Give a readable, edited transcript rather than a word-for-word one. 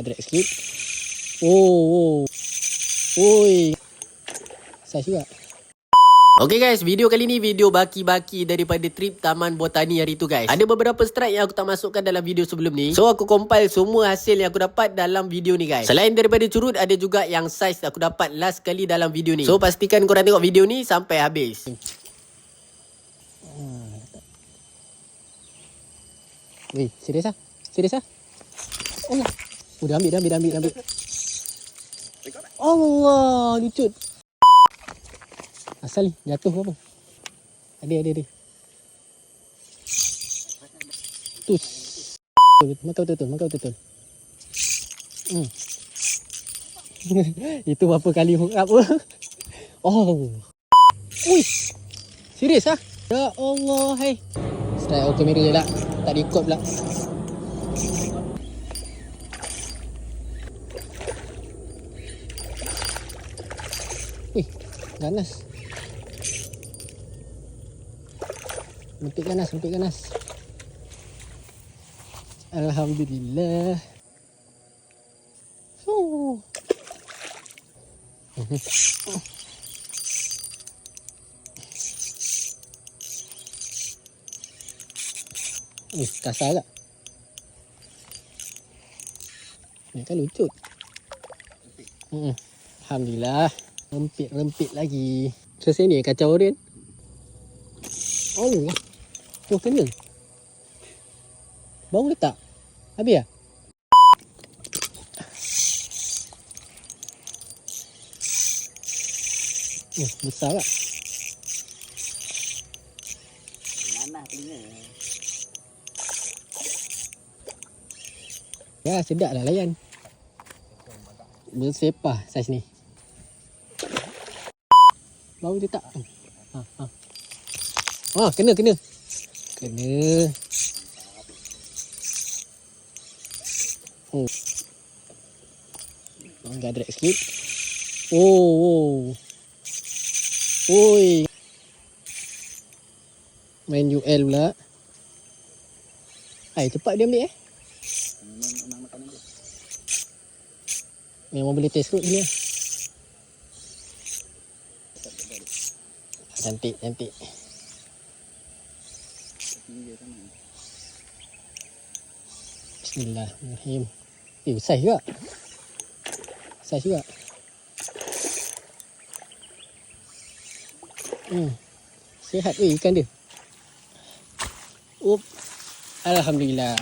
Drag sikit. Oh. Oi. Saiz juga. Okay guys, video kali ni video baki-baki daripada trip Taman Botani hari tu guys. Ada beberapa strike yang aku tak masukkan dalam video sebelum ni. So aku compile semua hasil yang aku dapat dalam video ni guys. Selain daripada curut, ada juga yang saiz aku dapat last kali dalam video ni. So pastikan korang tengok video ni sampai habis. Weh, serius ah? Serius ah? Allah. Dah ambil. Allah, lucut. Asal ni jatuh ke apa? Ada. Tus. Makan betul. Itu berapa kali hook up ke? Oh. Ui. Serius ah? Ya Allah, hai. Strike out kamera je lah. Tak record pula. Wih, ganas. Bentik ganas. Alhamdulillah. Kasar tak? Ni kan lucut. Alhamdulillah. Rempit lagi. Selesai ni kacau Orion. Allah. Oh, kena. Baru letak. Habis lah. Besar tak? Nanah telinga. Ya, sedap lah layan. Bersepah saiz ni. Baru letak. Kena. Agak drag sikit. Oh. Oi. Main UL pula. Cepat dia ambil Memang boleh test kot ni. Cantik. Bismillahirrahmanirrahim. Saiz juga. Sihat ikan dia. Alhamdulillah.